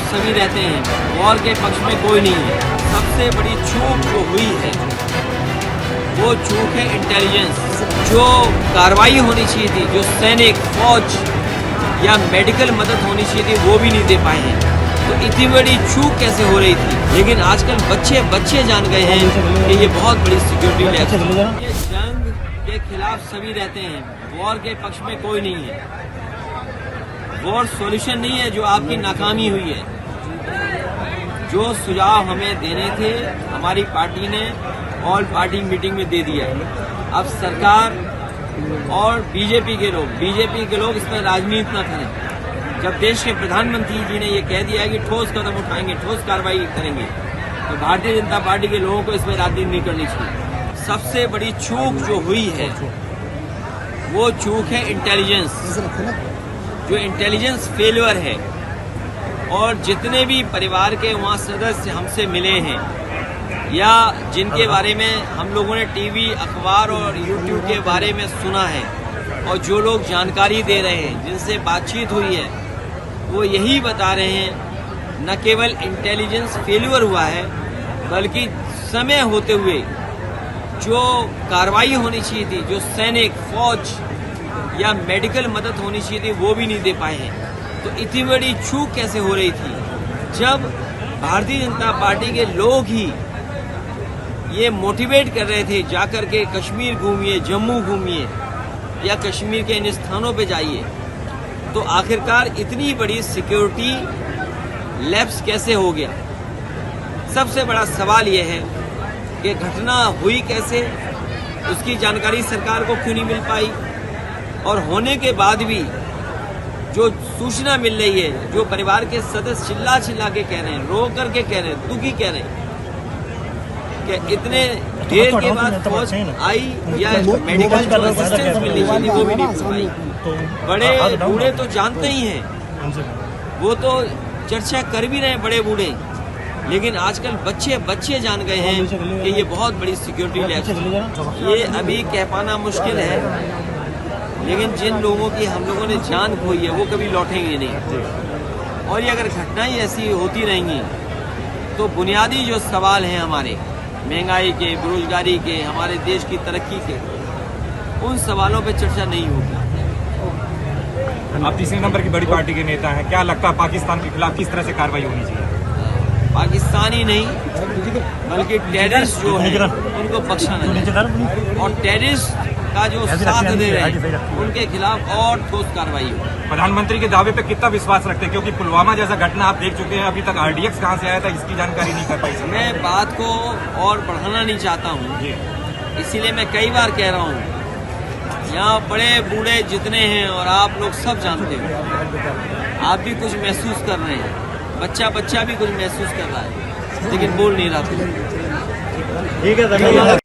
सभी रहते हैं, वॉर के पक्ष में कोई नहीं है। सबसे बड़ी चूक जो हुई है वो चूक है इंटेलिजेंस। जो कार्रवाई होनी चाहिए थी, जो सैनिक, फौज या मेडिकल मदद होनी चाहिए थी, वो भी नहीं दे पाए हैं। तो इतनी बड़ी चूक कैसे हो रही थी? लेकिन आजकल बच्चे जान गए हैं कि ये बहुत बड़ी सिक्योरिटी लैप्स है। ये जंग के खिलाफ सभी रहते हैं, वॉर के पक्ष में कोई नहीं है। वॉर सॉल्यूशन नहीं है जो आपकी नाकामी हुई है। जो सुझाव हमें देने थे हमारी पार्टी ने ऑल पार्टी मीटिंग में दे दिया है। अब सरकार और बीजेपी के लोग इस पर राजनीति न करें। जब देश के प्रधानमंत्री जी ने ये कह दिया है कि ठोस कदम उठाएंगे, ठोस कार्रवाई करेंगे, तो भारतीय जनता पार्टी के लोगों को इस पर राजनीति नहीं करनी चाहिए। सबसे बड़ी चूक जो हुई है वो चूक है इंटेलिजेंस। जो इंटेलिजेंस फेलियर है, और जितने भी परिवार के वहाँ सदस्य हमसे मिले हैं या जिनके बारे में हम लोगों ने टीवी, अखबार और यूट्यूब के बारे में सुना है, और जो लोग जानकारी दे रहे हैं, जिनसे बातचीत हुई है, वो यही बता रहे हैं न केवल इंटेलिजेंस फेलियर हुआ है, बल्कि समय होते हुए जो कार्रवाई होनी चाहिए थी, जो सैनिक, फौज या मेडिकल मदद होनी चाहिए थी, वो भी नहीं दे पाए हैं। तो इतनी बड़ी चूक कैसे हो रही थी जब भारतीय जनता पार्टी के लोग ही ये मोटिवेट कर रहे थे जाकर के कश्मीर घूमिए, जम्मू घूमिए या कश्मीर के इन स्थानों पे जाइए। तो आखिरकार इतनी बड़ी सिक्योरिटी लैप्स कैसे हो गया? सबसे बड़ा सवाल यह है कि घटना हुई कैसे, उसकी जानकारी सरकार को क्यों नहीं मिल पाई, और होने के बाद भी जो सूचना मिल रही है, जो परिवार के सदस्य चिल्ला के कह रहे हैं, रो करके कह रहे हैं, दुखी कह रहे हैं कि इतने देर के बाद फौज आई या मेडिकल जो असिस्टेंस मिलनी चाहिए वो भी नहीं मिल पाई। बड़े बूढ़े तो जानते ही हैं, वो तो चर्चा कर भी रहे हैं, बड़े बूढ़े। लेकिन आजकल बच्चे जान गए हैं कि ये बहुत बड़ी सिक्योरिटी लैप्स है। ये अभी कह पाना मुश्किल है, लेकिन जिन लोगों की हम लोगों ने जान खोई है वो कभी लौटेंगे नहीं। और ये अगर घटनाएं ऐसी होती रहेंगी तो बुनियादी जो सवाल हैं हमारे, महंगाई के, बेरोजगारी के, हमारे देश की तरक्की के, उन सवालों पे चर्चा नहीं होगी। आप तीसरे नंबर की बड़ी पार्टी के नेता हैं, क्या लगता है पाकिस्तान के खिलाफ किस तरह से कार्रवाई होनी चाहिए? पाकिस्तानी नहीं बल्कि टेररिस्ट जो है उनको बख्शा नहीं, और टेररिस्ट का जो साथ दे रहे हैं उनके खिलाफ और ठोस कार्रवाई हो। प्रधानमंत्री के दावे पे कितना विश्वास रखते हैं, क्योंकि पुलवामा जैसा घटना आप देख चुके हैं, अभी तक RDX कहां से आया था इसकी जानकारी नहीं कर पाई। मैं बात को और बढ़ाना नहीं चाहता हूँ, इसीलिए मैं कई बार कह रहा हूँ, यहाँ बड़े बूढ़े जितने हैं और आप लोग सब जानते हो, आप भी कुछ महसूस कर रहे हैं, बच्चा भी कुछ महसूस कर रहा है, लेकिन बोल नहीं रहा। ठीक है।